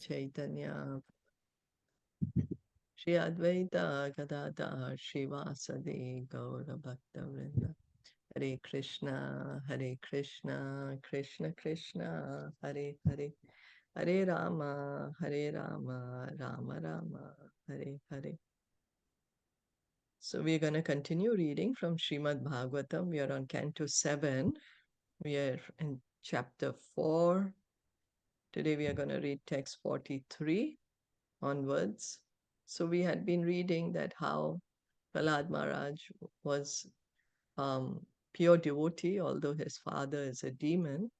Caitanya Shri Advaita Gadadhar Srivasadi Gaura Bhakta Vrinda Hare Krishna Krishna Krishna Hare Hare Hare Rama Rama Rama Hare Hare. So we're going to continue reading from Srimad Bhagavatam. We are on Canto 7. We are in chapter 4. Today we are going to read text 43 onwards. So we had been reading that how Prahlad Maharaj was pure devotee, although his father is a demon,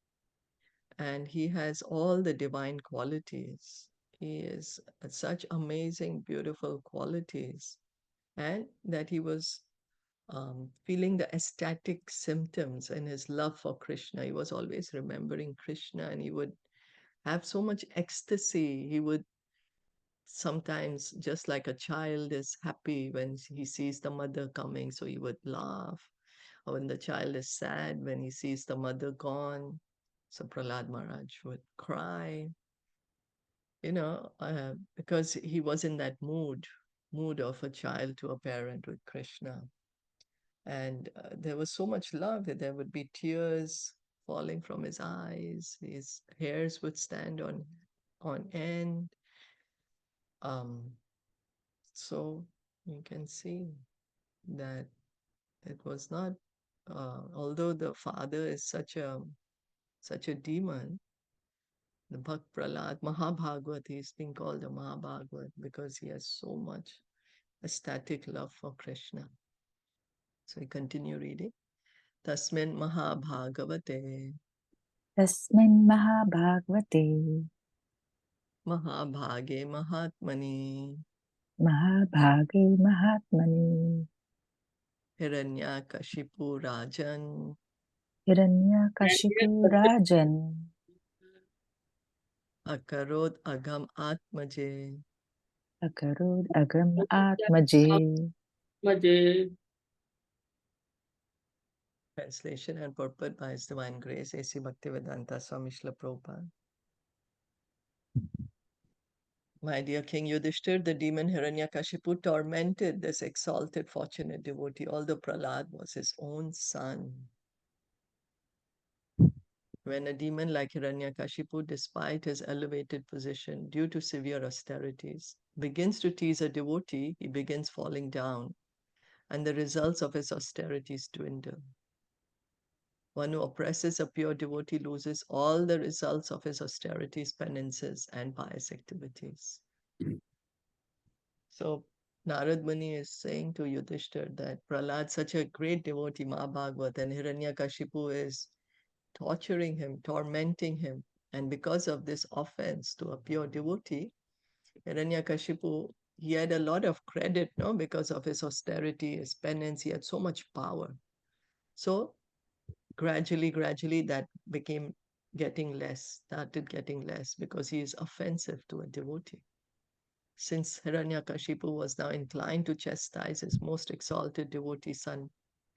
and he has all the divine qualities. He is such amazing, beautiful qualities, and that he was feeling the ecstatic symptoms in his love for Krishna. He was always remembering Krishna, and he would have so much ecstasy. He would sometimes, just like a child is happy when he sees the mother coming, so he would laugh. Or when the child is sad when he sees the mother gone, so Prahlad Maharaj would cry, because he was in that mood of a child to a parent with Krishna. And there was so much love that there would be tears falling from his eyes. His hairs would stand on end. So you can see that it was not, although the father is such a demon, the Bhakt Prahlad Mahabhagavat, he's been called a Mahabhagavat because he has so much ecstatic love for Krishna. So we continue reading. Tasmin Mahabhagavate Tasmin Mahabhagavate Mahabhage Mahatmani Mahabhage Mahatmani Hiraṇyakaśipu Rajan Hiraṇyakaśipu Rajan Akarod Agam Atmaje. Akarod Agam Atmaje. Translation and purport by His Divine Grace, A.C. Bhaktivedanta Swami Srila Prabhupada. My dear King Yudhishthir, the demon Hiraṇyakaśipu tormented this exalted, fortunate devotee, although Prahlad was his own son. When a demon like Hiraṇyakaśipu, despite his elevated position due to severe austerities, begins to tease a devotee, he begins falling down, and the results of his austerities dwindle. One who oppresses a pure devotee loses all the results of his austerities, penances, and pious activities. So Narad Muni is saying to Yudhishthir that Prahlad, such a great devotee, Mahabhagavat, and Hiraṇyakaśipu is torturing him, tormenting him. And because of this offense to a pure devotee, Hiraṇyakaśipu, he had a lot of credit, no, because of his austerity, his penance, he had so much power. So gradually, that started getting less because he is offensive to a devotee. Since Hiraṇyakaśipu was now inclined to chastise his most exalted devotee son,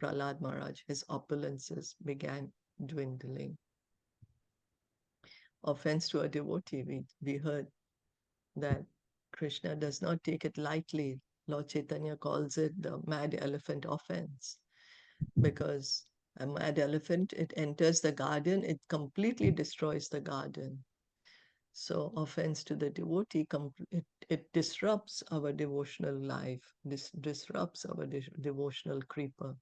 Prahlad Maharaj, his opulences began dwindling. Offense to a devotee, we heard that Krishna does not take it lightly. Lord Chaitanya calls it the mad elephant offense, because a mad elephant, it enters the garden, it completely destroys the garden. So offense to the devotee, it disrupts our devotional life, disrupts our devotional creeper.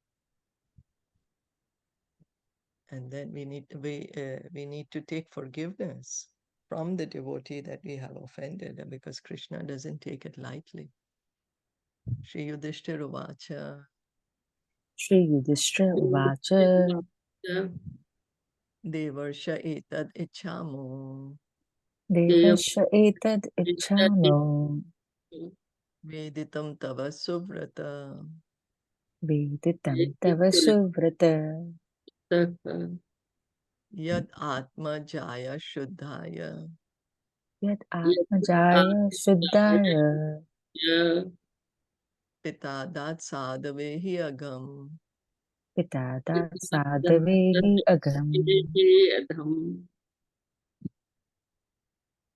And then we need to take forgiveness from the devotee that we have offended, because Krishna doesn't take it lightly. Shri Yudhishthira Vacha Shri Yudhishthira Vacha Devarsha etad ichamo Devasya etad ichchamo Veditam tava suvrata Veditam tava suvrata Yad Atma Jaya Shuddhaya Yat Atmajaya Shuddhaya Pitadat Sadhavehi Agam Pitada Sadhavehi Agam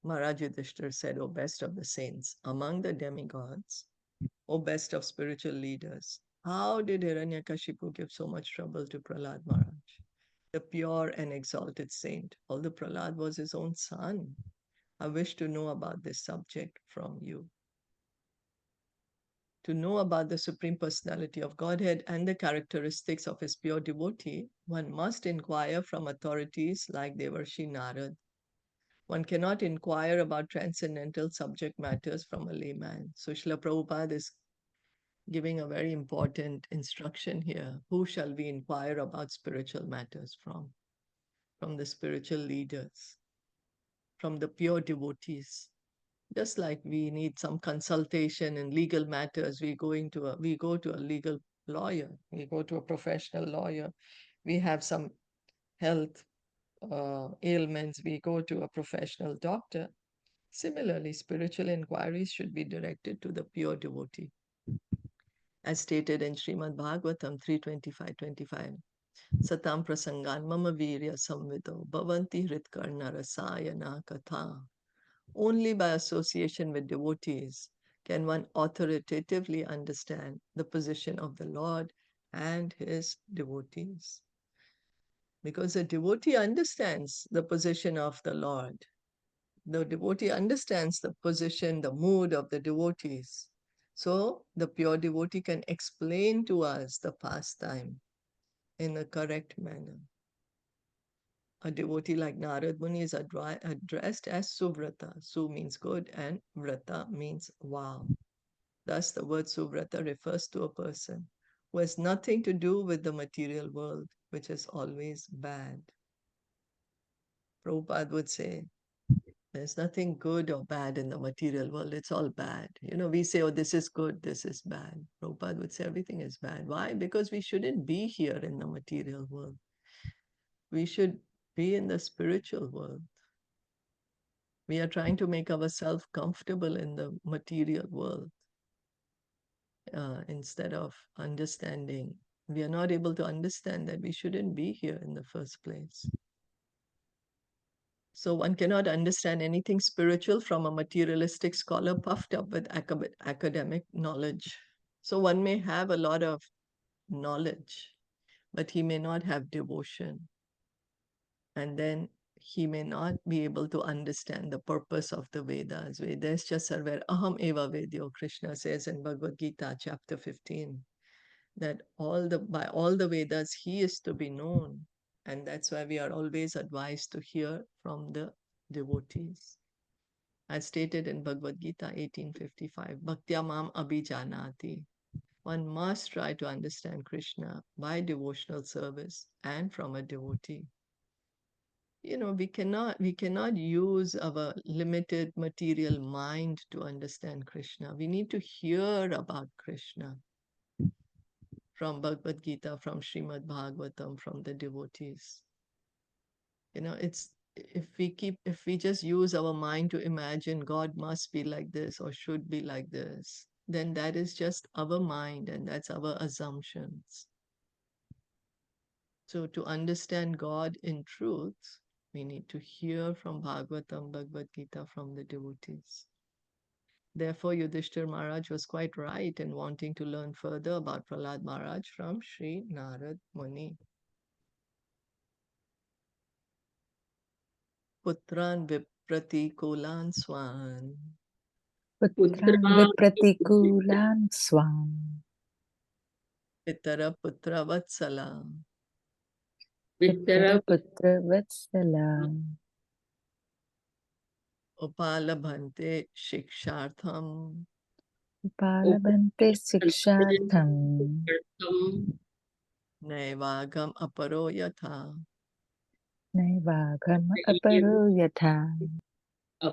Maharaj Yudhishthira said, O best of the saints, among the demigods, O best of spiritual leaders, how did Hiraṇyakaśipu give so much trouble to Prahlad Maharaj, the pure and exalted saint, although Prahlad was his own son? I wish to know about this subject from you. To know about the Supreme Personality of Godhead and the characteristics of his pure devotee, one must inquire from authorities like Devarshi Narad. One cannot inquire about transcendental subject matters from a layman. So Srila Prabhupada is giving a very important instruction here. Who shall we inquire about spiritual matters from? From the spiritual leaders, from the pure devotees. Just like we need some consultation in legal matters, we go to a legal lawyer, we go to a professional lawyer. We have some health ailments, we go to a professional doctor. Similarly, spiritual inquiries should be directed to the pure devotee. As stated in Srimad Bhagavatam 3:25-25, Satam prasangan mama virya samvido bhavanti hritkarna rasayana katha. Only by association with devotees can one authoritatively understand the position of the Lord and his devotees. Because the devotee understands the position of the Lord. The devotee understands the position, the mood of the devotees. So the pure devotee can explain to us the pastime in a correct manner. A devotee like Narad Muni is addressed as Suvrata. Su means good and Vrata means vow. Thus, the word Suvrata refers to a person who has nothing to do with the material world, which is always bad. Prabhupada would say, there's nothing good or bad in the material world. It's all bad. We say, oh, this is good, this is bad. Prabhupada would say everything is bad. Why? Because we shouldn't be here in the material world. We should be in the spiritual world. We are trying to make ourselves comfortable in the material world instead of understanding. We are not able to understand that we shouldn't be here in the first place. So one cannot understand anything spiritual from a materialistic scholar puffed up with academic knowledge. So one may have a lot of knowledge, but he may not have devotion. And then he may not be able to understand the purpose of the Vedas. Vedas sarver aham eva vedyo, Krishna says in Bhagavad Gita, chapter 15, that by all the Vedas, he is to be known. And that's why we are always advised to hear from the devotees. As stated in Bhagavad Gita 18:55, Bhaktya mam abhijanati. One must try to understand Krishna by devotional service and from a devotee. We cannot use our limited material mind to understand Krishna. We need to hear about Krishna from Bhagavad Gita, from Srimad Bhagavatam, from the devotees. It's if we just use our mind to imagine God must be like this or should be like this, then that is just our mind and that's our assumptions. So to understand God in truth, we need to hear from Bhagavatam, Bhagavad Gita from the devotees. Therefore, Yudhishthir Maharaj was quite right in wanting to learn further about Prahlad Maharaj from Sri Narad Muni. Putran vipratikulan swan. Putran vipratikulan swam. Pitara putra vatsala. Pitara putra vatsala. Upalabhante shikshartham. Upalabhante sikshartham. Naivagam aparo yatha. Naivagam aparo yatha. A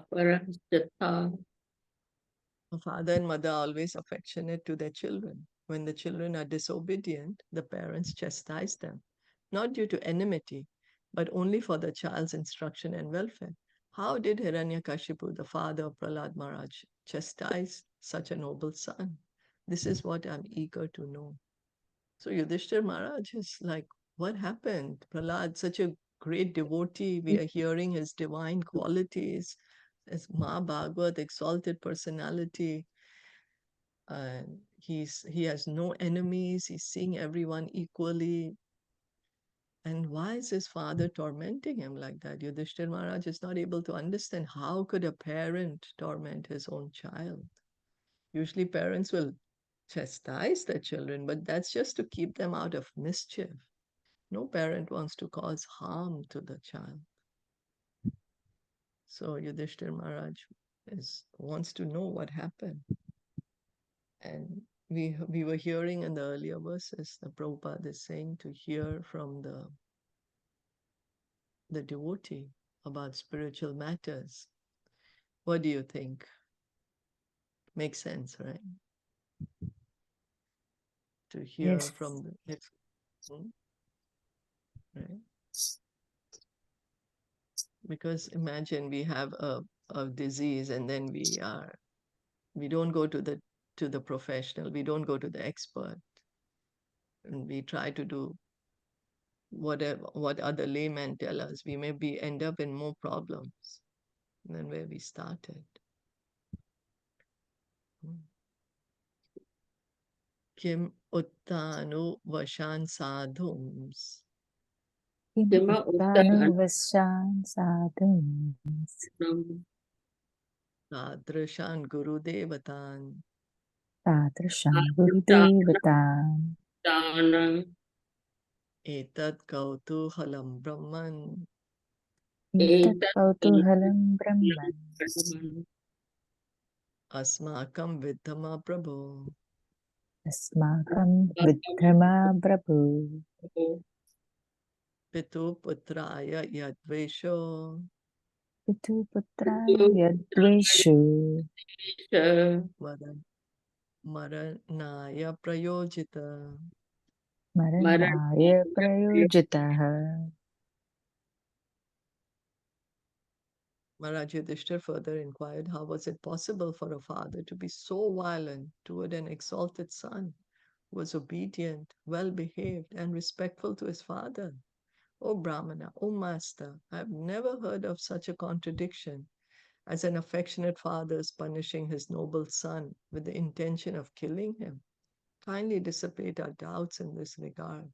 father and mother are always affectionate to their children. When the children are disobedient, the parents chastise them, not due to enmity, but only for the child's instruction and welfare. How did Hiraṇyakaśipu, the father of Prahlad Maharaj, chastise such a noble son? This is what I'm eager to know. So Yudhishthir Maharaj is like, what happened? Prahlad, such a great devotee, we are hearing his divine qualities. is Bhagavad, exalted personality. And he has no enemies. He's seeing everyone equally. And why is his father tormenting him like that? Yudhishthira Maharaj is not able to understand how could a parent torment his own child. Usually parents will chastise their children, but that's just to keep them out of mischief. No parent wants to cause harm to the child. So Yudhishthira Maharaj wants to know what happened. And we were hearing in the earlier verses, the Prabhupada is saying to hear from the devotee about spiritual matters. What do you think? Makes sense, right? To hear Yes. from the right? Because imagine we have a disease and then we don't go to the professional, we don't go to the expert, and we try to do what other laymen tell us. We may end up in more problems than where we started. Kim uttanu vashan sadhums Kim Kima uttanu vashan sadhums tadrashan gurudevatan tadrasham gurudevatam etat kautuhalam brahman etat kautuhalam brahman asmakam vidhama prabhu asmakam vidhama prabhu pitu putraya yadvesho pitu putraya yadveshu maranaya prayojita. maranaya prayojitaha. Maharaj Yudhishthir further inquired, how was it possible for a father to be so violent toward an exalted son who was obedient, well behaved, and respectful to his father? O Brahmana, O Master, I have never heard of such a contradiction as an affectionate father's punishing his noble son with the intention of killing him. Kindly dissipate our doubts in this regard.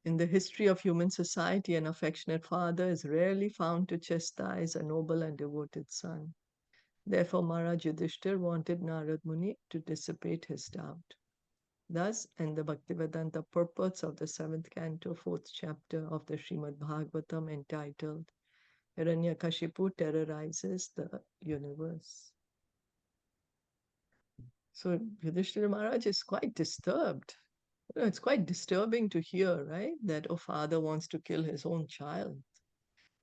In the history of human society, an affectionate father is rarely found to chastise a noble and devoted son. Therefore, Maharaj Yudhishthir wanted Narad Muni to dissipate his doubt. Thus, in the Bhaktivedanta purports of the 7th canto, 4th chapter of the Srimad Bhagavatam entitled Hiraṇyakaśipu terrorizes the universe. So Yudhishthira Maharaj is quite disturbed. It's quite disturbing to hear, right? That a father wants to kill his own child.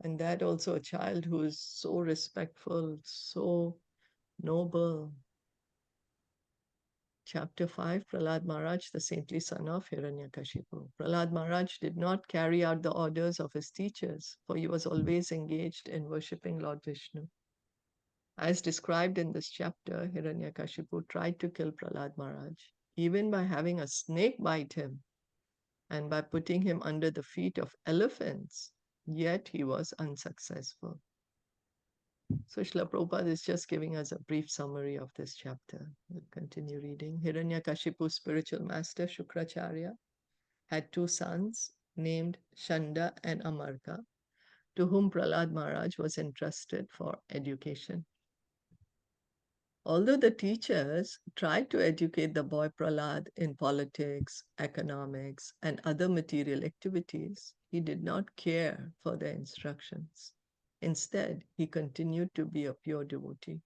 And that also a child who is so respectful, so noble. Chapter 5, Prahlad Maharaj, the saintly son of Hiraṇyakaśipu. Prahlad Maharaj did not carry out the orders of his teachers, for he was always engaged in worshipping Lord Vishnu. As described in this chapter, Hiraṇyakaśipu tried to kill Prahlad Maharaj, even by having a snake bite him and by putting him under the feet of elephants, yet he was unsuccessful. So Srila Prabhupada is just giving us a brief summary of this chapter. We'll continue reading. Hiraṇyakashipu's spiritual master, Shukracharya, had two sons named Shanda and Amarka, to whom Prahlad Maharaj was entrusted for education. Although the teachers tried to educate the boy Prahlad in politics, economics, and other material activities, he did not care for their instructions. Instead, he continued to be a pure devotee.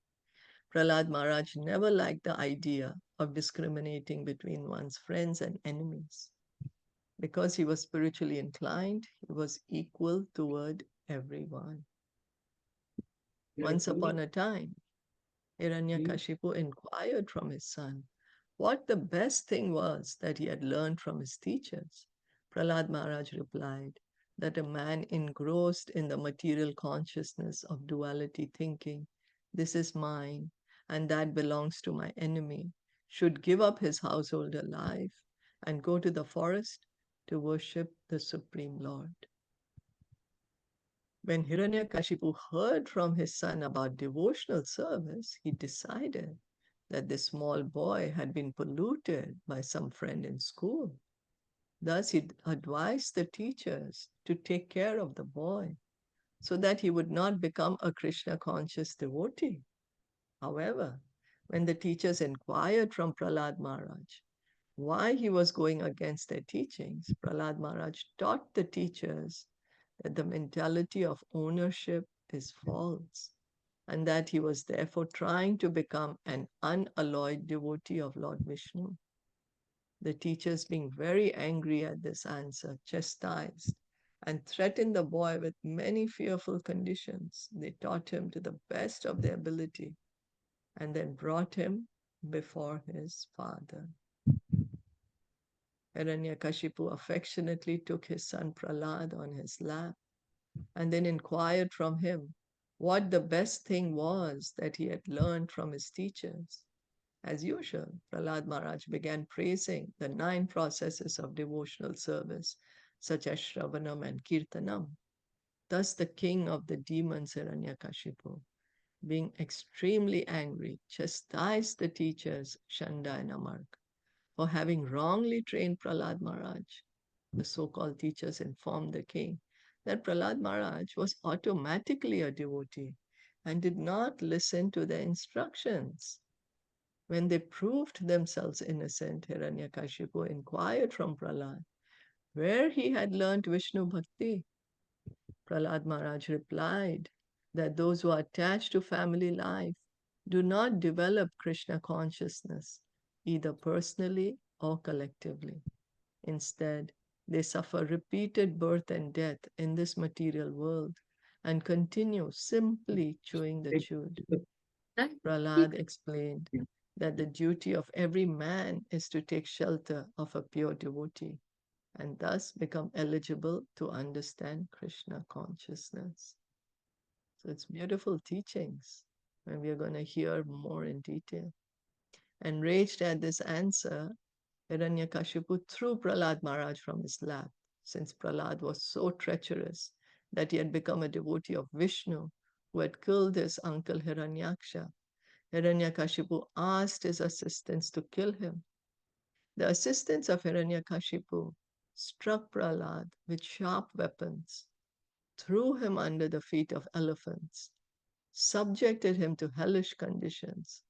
Prahlad Maharaj never liked the idea of discriminating between one's friends and enemies. Because he was spiritually inclined, he was equal toward everyone. Once upon a time, Hiraṇyakashipu inquired from his son what the best thing was that he had learned from his teachers. Prahlad Maharaj replied that a man engrossed in the material consciousness of duality thinking, this is mine and that belongs to my enemy, should give up his householder life and go to the forest to worship the Supreme Lord. When Hiranyakashipu heard from his son about devotional service, he decided that the small boy had been polluted by some friend in school. Thus, he advised the teachers to take care of the boy so that he would not become a Krishna conscious devotee. However, when the teachers inquired from Prahlad Maharaj why he was going against their teachings, Prahlad Maharaj taught the teachers that the mentality of ownership is false and that he was therefore trying to become an unalloyed devotee of Lord Vishnu. The teachers, being very angry at this answer, chastised and threatened the boy with many fearful conditions. They taught him to the best of their ability and then brought him before his father. Hiraṇyakashipu affectionately took his son Prahlad on his lap and then inquired from him what the best thing was that he had learned from his teachers. As usual, Prahlad Maharaj began praising the 9 processes of devotional service, such as Shravanam and Kirtanam. Thus, the king of the demons, Hiraṇyakashipu, being extremely angry, chastised the teachers, Shanda and Amark, for having wrongly trained Prahlad Maharaj. The so-called teachers informed the king that Prahlad Maharaj was automatically a devotee and did not listen to their instructions. When they proved themselves innocent, Hiranyakashipu inquired from Prahlad where he had learnt Vishnu Bhakti. Prahlad Maharaj replied that those who are attached to family life do not develop Krishna consciousness, either personally or collectively. Instead, they suffer repeated birth and death in this material world and continue simply chewing the chewed. Prahlad explained that the duty of every man is to take shelter of a pure devotee and thus become eligible to understand Krishna consciousness. So it's beautiful teachings, and we are going to hear more in detail. Enraged at this answer, Hiranyakashipu threw Prahlad Maharaj from his lap, since Prahlad was so treacherous that he had become a devotee of Vishnu, who had killed his uncle Hiranyaksha. Hiranyakashipu asked his assistants to kill him. The assistants of Hiranyakashipu struck Prahlad with sharp weapons, threw him under the feet of elephants, subjected him to hellish conditions,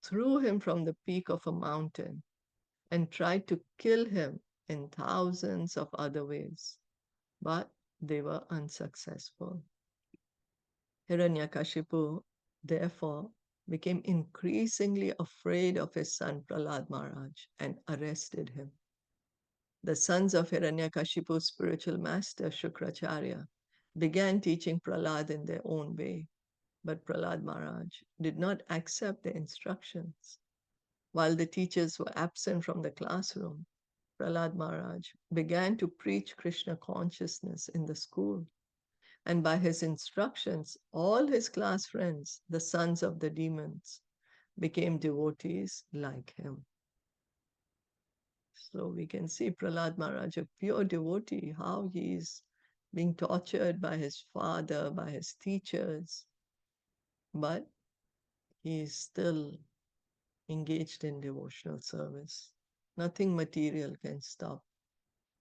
threw him from the peak of a mountain, and tried to kill him in thousands of other ways, but they were unsuccessful. Hiranyakashipu, therefore, became increasingly afraid of his son Prahlad Maharaj and arrested him. The sons of Hiranyakashipu's spiritual master, Shukracharya, began teaching Prahlad in their own way, but Prahlad Maharaj did not accept the instructions. While the teachers were absent from the classroom, Prahlad Maharaj began to preach Krishna consciousness in the school. And by his instructions, all his class friends, the sons of the demons, became devotees like him. So we can see Prahlad Maharaj, a pure devotee, how he is being tortured by his father, by his teachers, but he is still engaged in devotional service. Nothing material can stop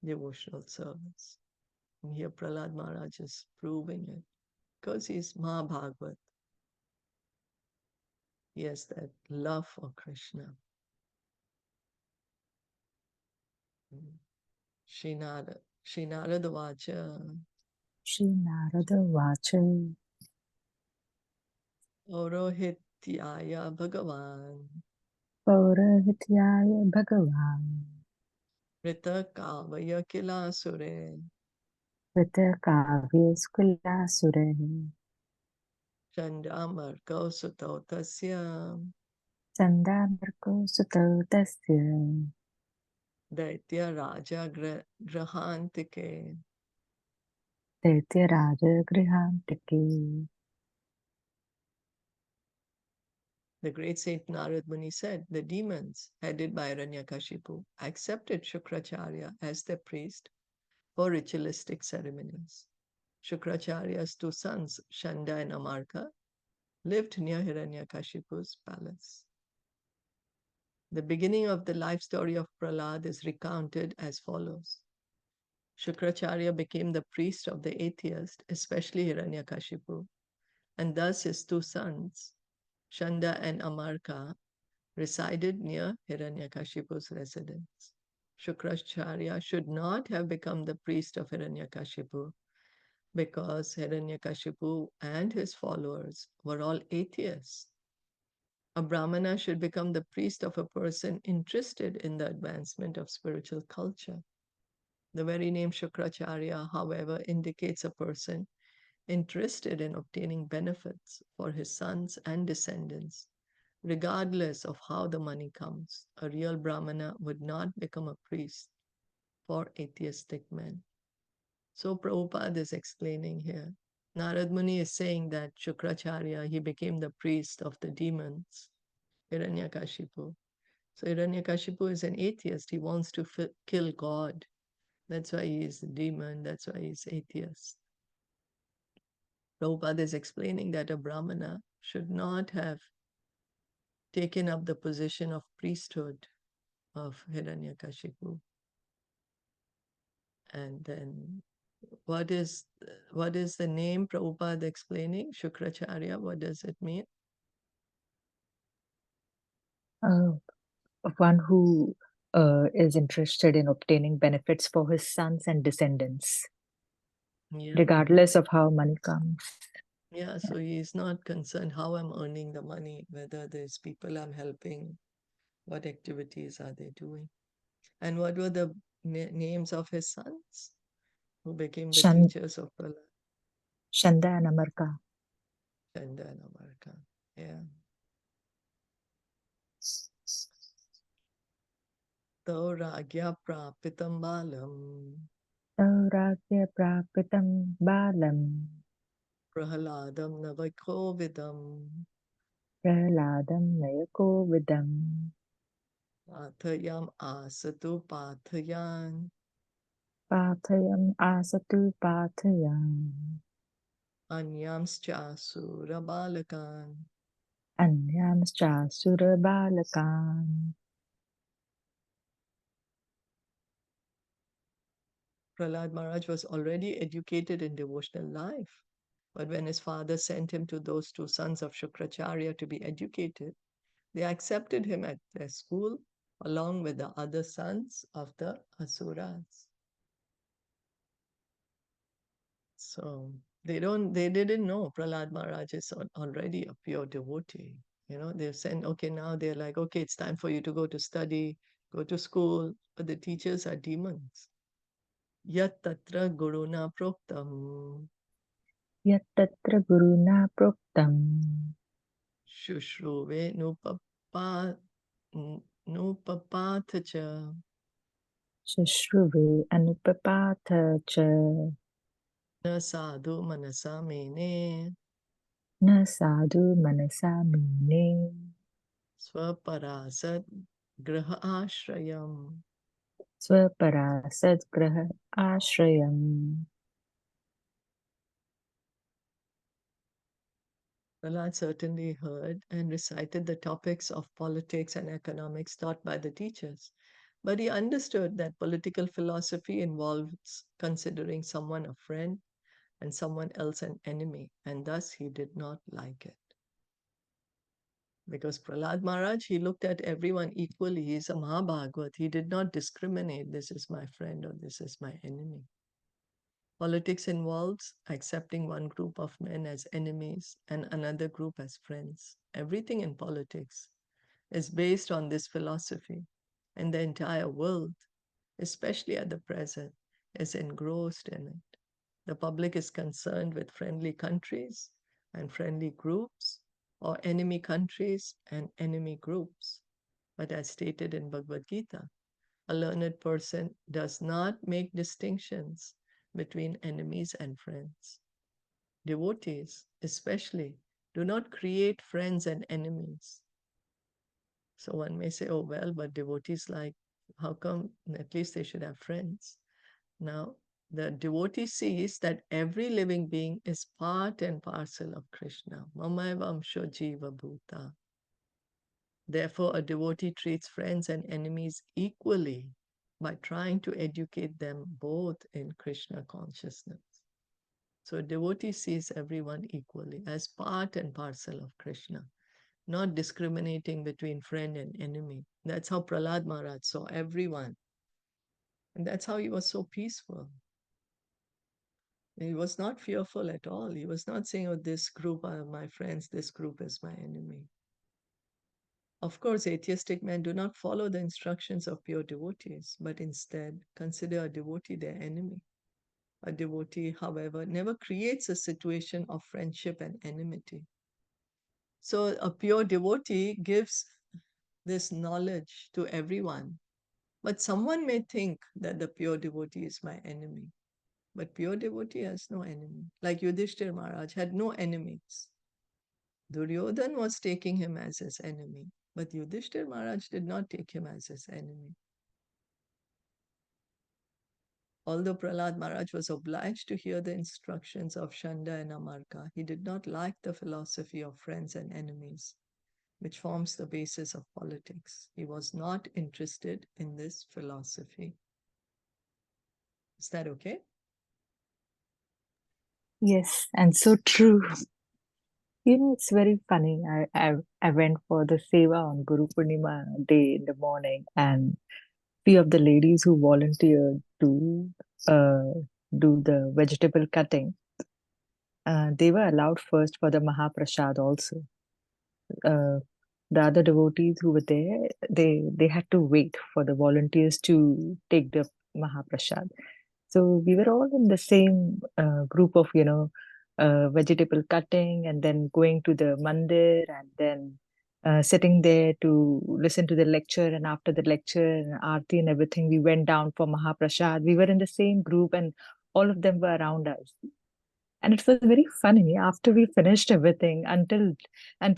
devotional service. And here Prahlad Maharaj is proving it because he's Mahabhagavat. He has that love for Krishna. Srinarada Vacha, Shri Narada Vachan, Orohityaya Bhagavan, Paurahityaya Bhagavan, Rita Kavaya Kilasure, Vita Kavya Skulasure, Chandamarko Sutotasya, Chandamarko Sutatasya, Daitya Raja Grahantike. Raja Grihantaki. The great Saint Narad Muni said the demons, headed by Hiranyakashipu, accepted Shukracharya as their priest for ritualistic ceremonies. Shukracharya's two sons, Shanda and Amarka, lived near Hiranyakashipu's palace. The beginning of the life story of Prahlad is recounted as follows. Shukracharya became the priest of the atheist, especially Hiranyakashipu, and thus his two sons, Shanda and Amarka, resided near Hiranyakashipu's residence. Shukracharya should not have become the priest of Hiranyakashipu because Hiranyakashipu and his followers were all atheists. A Brahmana should become the priest of a person interested in the advancement of spiritual culture. The very name Shukracharya, however, indicates a person interested in obtaining benefits for his sons and descendants, regardless of how the money comes. A real Brahmana would not become a priest for atheistic men. So Prabhupada is explaining here. Narad Muni is saying that Shukracharya, he became the priest of the demons, Hiranyakashipu. So Hiranyakashipu is an atheist. He wants to kill God. That's why he is a demon. That's why he is atheist. Prabhupada is explaining that a Brahmana should not have taken up the position of priesthood of Hiranyakashipu. And then what is the name Prabhupada explaining? Shukracharya, what does it mean? One who is interested in obtaining benefits for his sons and descendants, Yeah. regardless of how money comes. Yeah, so he's not concerned how I'm earning the money, whether there's people I'm helping, what activities are they doing. And what were the names of his sons who became the teachers of Prahlad? Shanda and Amarka. Chanda and Amarka. Yeah. Tauragya prapitam balam Tauragya prapitam balam prahaladam navaikovidam prahaladam nayakovidam pathayam asatu pathayan pathayam asatu pathayam anyamscha surabalakan. anyamscha surabalakan. Prahlad Maharaj was already educated in devotional life, but when his father sent him to those two sons of Shukracharya to be educated, they accepted him at their school along with the other sons of the Asuras. So they didn't know Prahlad Maharaj is already a pure devotee. They've said, okay, now they're like, okay, it's time for you to go to study, go to school, but the teachers are demons. Yat tatra guruna proktam Yat tatra guruna proktam shushruve nupapatha cha Shashruve anupapatha cha na sadhu manasa mene na sadhu manasa mene swaparasat graha ashrayam. swapara sadgraha ashrayam. Prahlad certainly heard and recited the topics of politics and economics taught by the teachers, but he understood that political philosophy involves considering someone a friend and someone else an enemy, and thus he did not like it. Because Prahlad Maharaj, he looked at everyone equally. He's a Mahabhagavat. He did not discriminate, this is my friend or this is my enemy. Politics involves accepting one group of men as enemies and another group as friends. Everything in politics is based on this philosophy, and the entire world, especially at the present, is engrossed in it. The public is concerned with friendly countries and friendly groups, or enemy countries and enemy groups. But as stated in Bhagavad Gita, a learned person does not make distinctions between enemies and friends. Devotees, especially, do not create friends and enemies. So one may say, oh, well, but devotees, like, how come at least they should have friends? Now, The devotee sees that every living being is part and parcel of Krishna. Mamaivaamsho jiva bhuta. Therefore, a devotee treats friends and enemies equally by trying to educate them both in Krishna consciousness. So, a devotee sees everyone equally as part and parcel of Krishna, not discriminating between friend and enemy. That's how Prahlad Maharaj saw everyone. And that's how he was so peaceful. He was not fearful at all. He was not saying, oh, this group are my friends, this group is my enemy. Of course, atheistic men do not follow the instructions of pure devotees, but instead consider a devotee their enemy. A devotee, however, never creates a situation of friendship and enmity. So a pure devotee gives this knowledge to everyone. But someone may think that the pure devotee is my enemy. But pure devotee has no enemy. Like Yudhishthir Maharaj had no enemies. Duryodhan was taking him as his enemy, but Yudhishthir Maharaj did not take him as his enemy. Although Prahlad Maharaj was obliged to hear the instructions of Shanda and Amarka, he did not like the philosophy of friends and enemies, which forms the basis of politics. He was not interested in this philosophy. Is that okay? Yes, and so true. It's very funny. I went for the seva on Guru Purnima day in the morning, and few of the ladies who volunteered to uh, do the vegetable cutting, they were allowed first for the Mahaprasad also. Uh, the other devotees who were there, they had to wait for the volunteers to take the Mahaprasad. So we were all in the same group of, vegetable cutting and then going to the mandir and then sitting there to listen to the lecture. And after the lecture and aarti and everything, we went down for Mahaprasad. We were in the same group and all of them were around us. And it was very funny after we finished everything until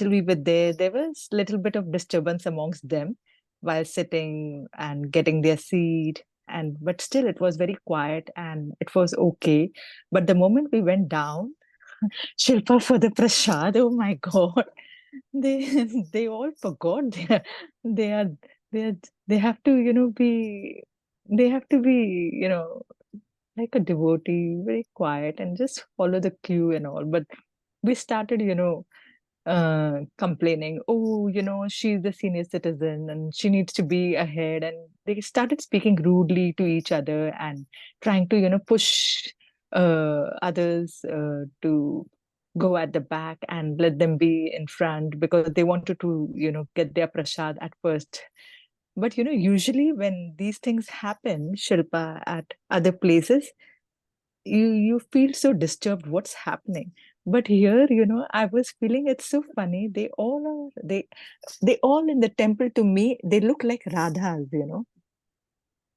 we were there was a little bit of disturbance amongst them while sitting and getting their seat. And but still it was very quiet and it was okay. But the moment we went down, Shilpa, for the prasad, oh my God, they they all forgot they are they are, they have to, be, like a devotee, very quiet and just follow the cue and all. But we started, complaining, oh, she's the senior citizen and she needs to be ahead. And they started speaking rudely to each other and trying to, push others to go at the back and let them be in front because they wanted to, get their prasad at first. But, usually when these things happen, Shilpa, at other places, you feel so disturbed what's happening. But here, I was feeling it's so funny. They all in the temple, to me they look like Radhas.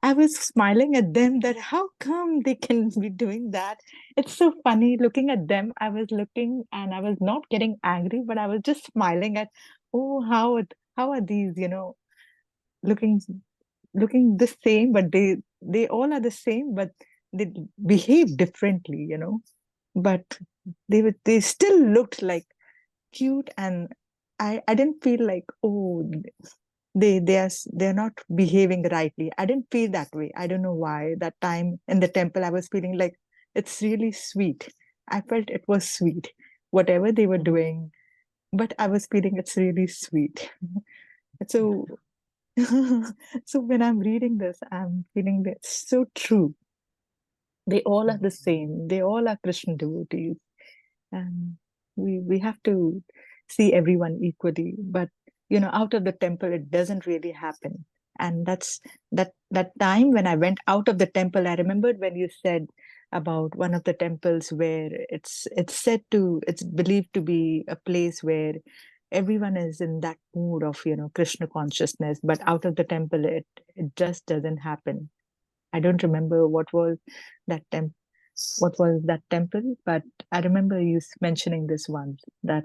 I was smiling at them that how come they can be doing that. It's so funny looking at them. I was looking and I was not getting angry, but I was just smiling at, oh, how are these, looking looking the same, but they all are the same, but they behave differently. But they still looked like cute, and I didn't feel like, oh, they're not behaving rightly. I didn't feel that way. I don't know why. That time in the temple I was feeling like it's really sweet. I felt it was sweet whatever they were doing, but I was feeling it's really sweet. So so when I'm reading this, I'm feeling that it's so true. They all are the same. They all are Krishna devotees. And we have to see everyone equally. But out of the temple, it doesn't really happen. And that's that time when I went out of the temple, I remembered when you said about one of the temples where it's believed to be a place where everyone is in that mood of Krishna consciousness, but out of the temple it just doesn't happen. I don't remember that temple what was that temple, but I remember you mentioning this once that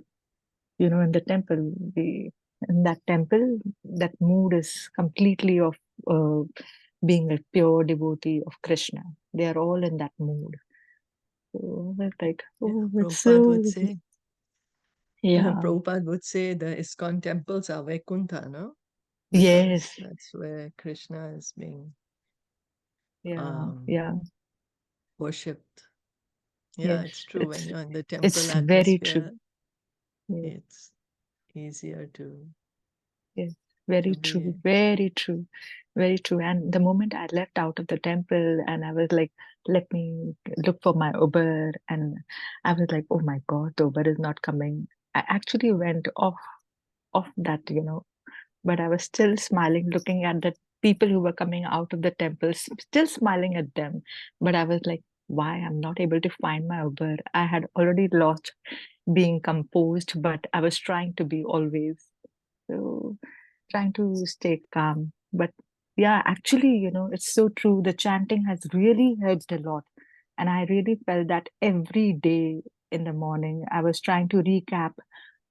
in the temple, in that temple, that mood is completely of uh, being a pure devotee of Krishna. They are all in that mood. So I was like, oh, it's Prabhupada so, would say, yeah, Prabhupada would say the ISKCON temples are Vaikuntha, no? Because yes, that's where Krishna is being yeah, um, yeah, worshipped. Yeah, yes. it's true. When you're in the temple It's very true. atmosphere, Yes, it's easier yes, to very true, be. very true, very true. And the moment I left out of the temple and I was like, let me look for my Uber, and I was like, oh my God, the Uber is not coming. I actually went off that, but I was still smiling, looking at the people who were coming out of the temple, still smiling at them. But I was like, why I'm not able to find my Uber? I had already lost being composed, but I was trying to be always. So trying to stay calm. But yeah, actually, it's so true. The chanting has really helped a lot. And I really felt that every day in the morning, I was trying to recap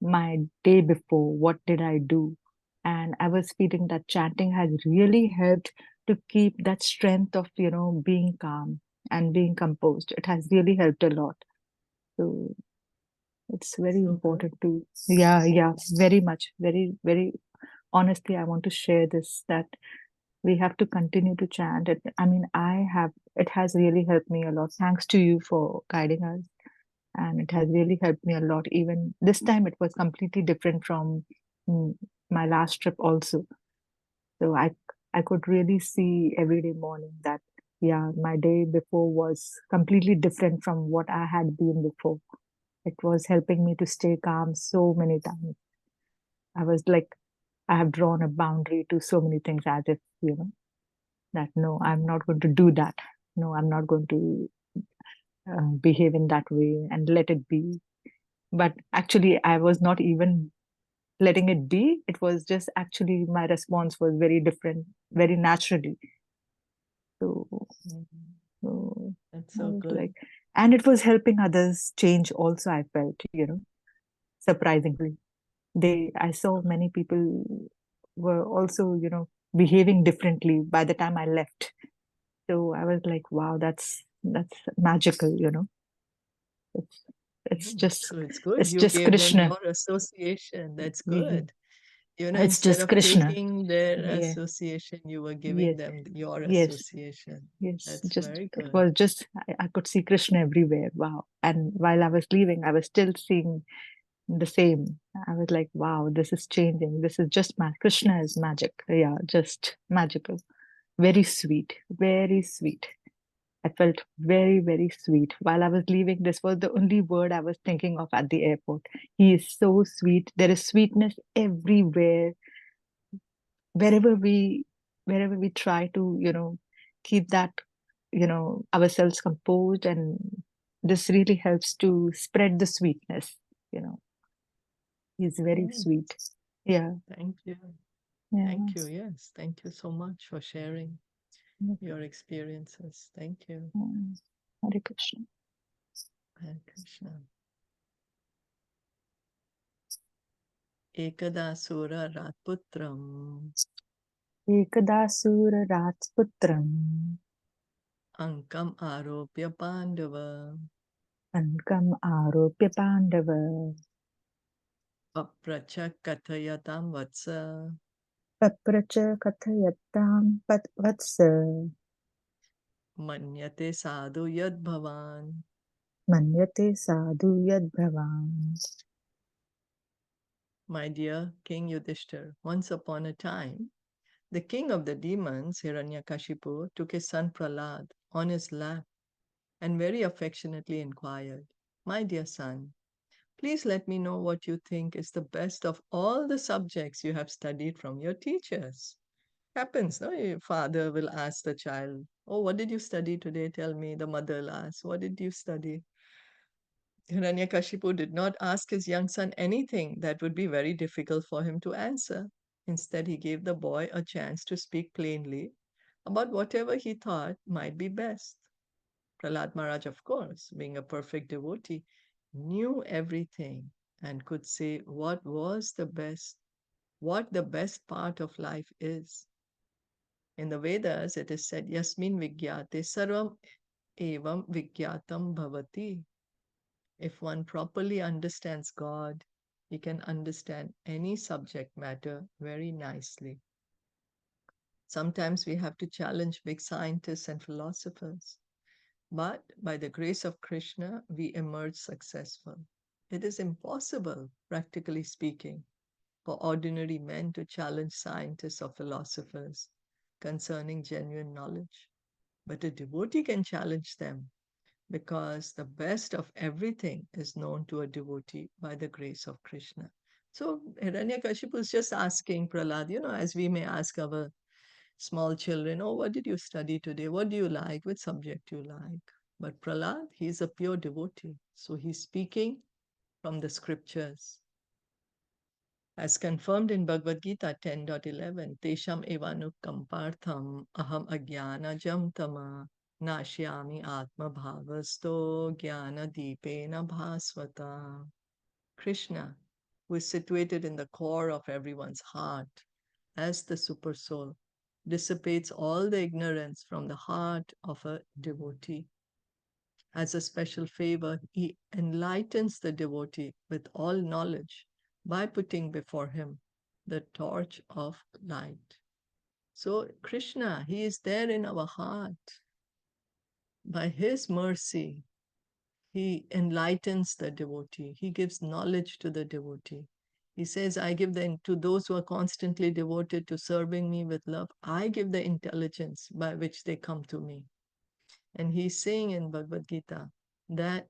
my day before. What did I do? And I was feeling that chanting has really helped to keep that strength of, being calm and being composed. It has really helped a lot. So it's very So good. important to, yeah, very much, very, very honestly, I want to share this that we have to continue to chant it. I mean, it has really helped me a lot. Thanks to you for guiding us. And it has really helped me a lot. Even this time, it was completely different from mm, my last trip, also. So I could really see every day morning that, yeah, my day before was completely different from what I had been before. It was helping me to stay calm so many times. I was like, I have drawn a boundary to so many things as if, that no, I'm not going to do that. No, I'm not going to behave in that way and let it be. But actually, I was not even letting it be. It was just actually my response was very different, very naturally. So, Mhm. so That's I so was good. like, and it was helping others change also, I felt, surprisingly. I saw many people were also, behaving differently by the time I left. So I was like, wow, that's magical, It's it's just So it's good. it's You just gave them Krishna. your association. That's Yeah. good. It's Instead just of Krishna. taking their Yeah. association, you were giving Yes. them your Yes. association. Yes. That's Just very it good. was just I could see Krishna everywhere. Wow. And while I was leaving, I was still seeing the same. I was like, wow, this is changing. This is just Krishna is magic. Yeah, just magical. Very sweet. Very sweet. I felt very, very sweet. While I was leaving, this was the only word I was thinking of at the airport. He is so sweet. There is sweetness everywhere. Wherever we wherever we try to, keep that, ourselves composed, and this really helps to spread the sweetness, you know. He's very Oh, sweet. Yeah. thank you. Yeah. Thank you. Yes. Thank you so much for sharing your experiences. Thank you. Mm. Hare Krishna. Hare Krishna. Ekadasura Ratputram Ekadasura Rajputram Ankam Aropya Pandava Ankam Aropya Pandava Papracha Kathayatam Vatsa Papracha Kathayatam Vatsa Manyate Sadhu Yad Bhavan. Manyate Sadhu Yad Bhavan. My dear King Yudhishthir, once upon a time, the king of the demons, Hiraṇyakaśipu, took his son Prahlad on his lap and very affectionately inquired, my dear son, please let me know what you think is the best of all the subjects you have studied from your teachers. Happens, no? Your father will ask the child, oh, what did you study today? Tell me. The mother will ask, what did you study? Hiranyakashipu did not ask his young son anything that would be very difficult for him to answer. Instead, he gave the boy a chance to speak plainly about whatever he thought might be best. Prahlad Maharaj, of course, being a perfect devotee, knew everything and could say what the best part of life is. In the Vedas, it is said, Yasmin Vigyate Sarvam evam vigyatam bhavati. If one properly understands God, he can understand any subject matter very nicely. Sometimes we have to challenge big scientists and philosophers, but by the grace of Krishna, we emerge successful. It is impossible, practically speaking, for ordinary men to challenge scientists or philosophers concerning genuine knowledge. But a devotee can challenge them because the best of everything is known to a devotee by the grace of Krishna. So Hiraṇyakaśipu is just asking Prahlad, as we may ask our small children, oh, what did you study today? What do you like? Which subject you like? But Prahlad, he's a pure devotee. So he's speaking from the scriptures. As confirmed in Bhagavad Gita 10.11, Tesham evanukam partham aham ajnana jam tama nashyami atma bhavasto jnana deepena bhasvata. Krishna, who is situated in the core of everyone's heart as the supersoul, dissipates all the ignorance from the heart of a devotee. As a special favor, he enlightens the devotee with all knowledge by putting before him the torch of light. So, Krishna, he is there in our heart. By his mercy, he enlightens the devotee. He gives knowledge to the devotee. He says, I give to those who are constantly devoted to serving me with love, I give the intelligence by which they come to me. And he's saying in Bhagavad Gita that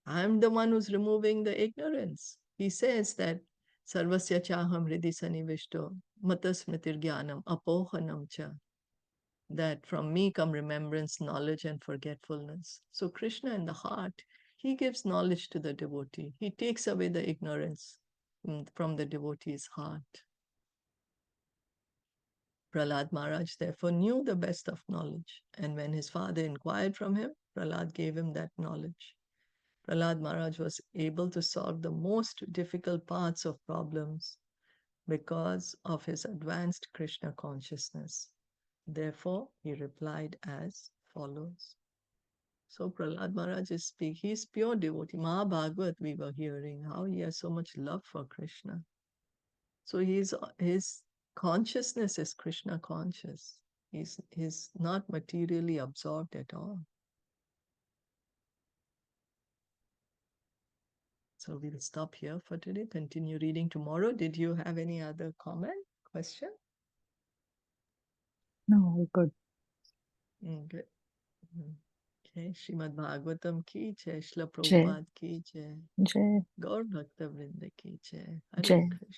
I'm the one who's removing the ignorance. He says that Sarvasya chaham hridi sanivishto matasmritir jnanam apohanam cha, that from me come remembrance, knowledge, and forgetfulness. So Krishna in the heart, he gives knowledge to the devotee. He takes away the ignorance from the devotee's heart. Prahlad Maharaj therefore knew the best of knowledge, and when his father inquired from him, Prahlad gave him that knowledge. Prahlad Maharaj was able to solve the most difficult parts of problems because of his advanced Krishna consciousness. Therefore, he replied as follows. So Prahlad Maharaj is he's pure devotee. Mahabhagavat we were hearing, how he has so much love for Krishna. So his consciousness is Krishna conscious. He's not materially absorbed at all. So we'll stop here for today. Continue reading tomorrow. Did you have any other comment, question? No, good. Good. Okay. Srimad Bhagavatam ki jai, Shla Jai, Prabhupada ki jai, Jai, Gaur Bhakta Vrinda ki jai. Hare Jai. Krishna.